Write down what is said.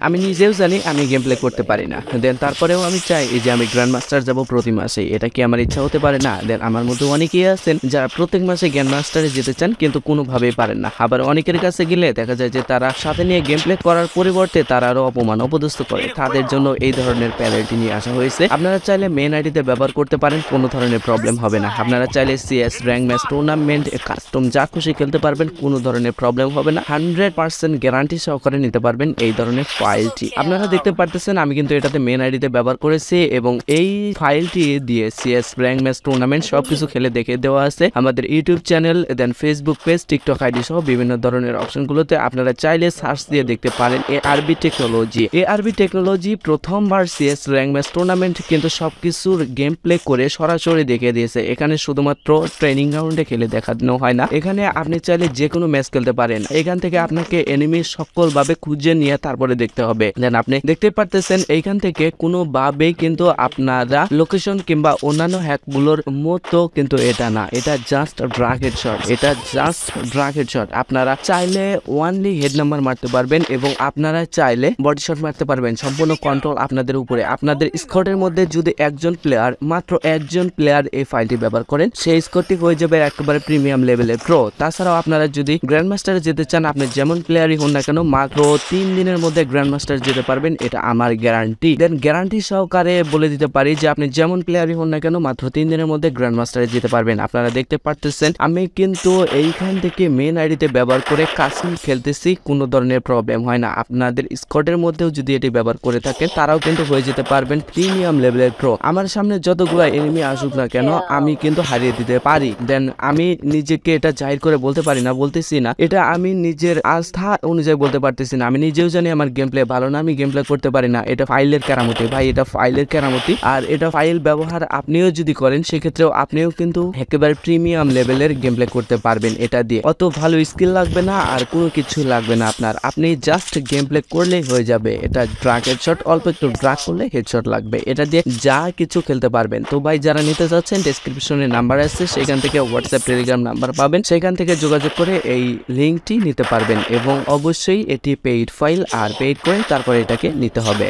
আমি নিজেও জানি আমি গেম প্লে করতে পারি না, দেন তারপরেও আমি চাই এই যে আমি গ্র্যান্ড মাস্টার যাবো প্রতি মাসে। এটা কি আমার ইচ্ছা হতে পারে না? দেন আমার মধ্যে অনেকেই আছেন যারা প্রত্যেক মাসে গ্র্যান্ড মাস্টারে যেতে চান কিন্তু কোনোভাবেই পারেন না। আবার অনেকের কাছে গেলে দেখা যায় যে তারা সাথে নিয়ে গেম প্লে করার পরিবর্তে তারা আরো অপমান অপদস্থ করে। তাদের জন্য এই ধরনের প্যানেলটি নিয়ে আসা হয়েছে। আপনারা চাইলে মেন আইডিতে ব্যবহার করতে পারেন, কোনো ধরনের প্রবলেম হবে না। আপনারা চাইলে CS rank match tournament custom যা খুশি খেলতে পারবেন, কোনো ধরনের প্রবলেম হবে না। 100% গ্যারান্টি সহকারে নিতে পারবেন এই ধরনের ফাইলটি। আপনারা দেখতে পারতেছেন আমি কিন্তু এটাতে মেন আইডিতে ব্যবহার করেছি এবং এই ফাইলটি দিয়ে সিএস র্যাঙ্ক ম্যাচ টুর্নামেন্ট সবকিছু খেলে দেখে দেওয়া আছে। আমাদের ইউটিউব চ্যানেল, দেন ফেসবুক পেজ, টিকটক আইডি সহ বিভিন্ন ধরনের অপশনগুলোতে আপনারা চাইলে সার্চ দিয়ে দেখতে পারেন এআরবি টেকনোলজি। এআরবি টেকনোলজি প্রথমবার সিএস র্যাঙ্ক ম্যাচ টুর্নামেন্ট কিন্তু সবকিছুর গেম প্লে করে সরাসরি দেখিয়ে দিয়েছে। এখানে শুধুমাত্র ট্রেনিং গ্রাউন্ডে খেলে দেখানো হয় না, এখানে আপনি চাইলে যে কোনো ম্যাচ খেলতে পারেন। এখান থেকে আপনাকে এনিমি সকলভাবে খুঁজে নিয়ে তারপরে দেখতে হবে। দেন আপনি দেখতে পারতেছেন এইখান থেকে কোনোভাবে কিন্তু আপনারা লোকেশন কিংবা অন্যান্য হ্যাকগুলোর মতো কিন্তু এটা না, এটা জাস্ট ড্রাগ হেডশট। এটা জাস্ট ড্রাগ হেডশট। আপনারা চাইলে ওয়ানলি হেড নাম্বার মারতে পারবেন এবং আপনারা চাইলে বডি শট মারতে পারবেন। সম্পূর্ণ কন্ট্রোল আপনাদের উপরে। আপনাদের স্কোয়াডের মধ্যে যদি মাত্র একজন প্লেয়ার এই ফাইলটি ব্যবহার করেন, সেই স্কোরটি হয়ে যাবে একেবারে প্রিমিয়াম লেভেলের প্রো। তাছাড়াও আপনারা যদি গ্র্যান্ড মাস্টারে যেতে চান, আপনি যেমন প্লেয়ারই হন না কেন মাত্র 3 দিনের মধ্যে গ্র্যান্ড মাস্টার যেতে পারবেন, এটা আমার গ্যারান্টি। দেন গ্যারান্টি সহকারে বলে দিতে পারি যে আপনি যেমন প্লেয়ারই হন না কেন মাত্র 3 দিনের মধ্যে গ্র্যান্ড মাস্টারে যেতে পারবেন। আপনারা দেখতে পারতেছেন আমি কিন্তু এইখান থেকে মেন আইডিতে ব্যবহার করে কাস্টম খেলতেছি, কোনো ধরনের প্রবলেম হয় না। আপনাদের স্কোয়াডের মধ্যেও যদি এটি ব্যবহার করে থাকেন তারাও কিন্তু হয়ে যেতে পারবেন প্রিমিয়াম লেভেলের প্রো। আমার সামনে যতগুলো এনিমি আসুক না কেন আমি কিন্তু হারিয়ে দিতে পারি। দেন আমি নিজেকে এটা জাহির করে বলতেছি না, এটা আমি নিজের আস্থা অনুযায়ী বলতে পারতেছি না। আমি নিজেও জানি আমার গেম প্লে ভালো না, আমি গেম প্লে করতে পারি না। এটা ফাইলের কেরামতি ভাই, এটা ফাইলের কেরামতি। আর এটা ফাইল ব্যবহার আপনিও যদি করেন সেক্ষেত্রেও আপনিও কিন্তু একেবারে প্রিমিয়াম লেভেলের গেম প্লে করতে পারবেন। এটা দিয়ে অত ভালো স্কিল লাগবে না আর কোনো কিছু লাগবে না আপনার, আপনি জাস্ট গেম প্লে করলেই হয়ে যাবে। এটা ড্রাগ হেডশট, অল্প একটু ড্রাগ করলে হেডশট লাগবে। এটা দিয়ে যা কিছু খেলতে পারবেন। তো ভাই যারা নিতে চাচ্ছেন ডেসক্রিপশনে নাম্বার আছে, সেখান থেকে হোয়াটসঅ্যাপ টেলিগ্রাম নাম্বার পাবেন, সেখান থেকে যোগাযোগ করে এই লিঙ্কটি নিতে পারবেন। এবং অবশ্যই এটি পেইড ফাইল, আর পেইড করে তারপরে এটাকে নিতে হবে।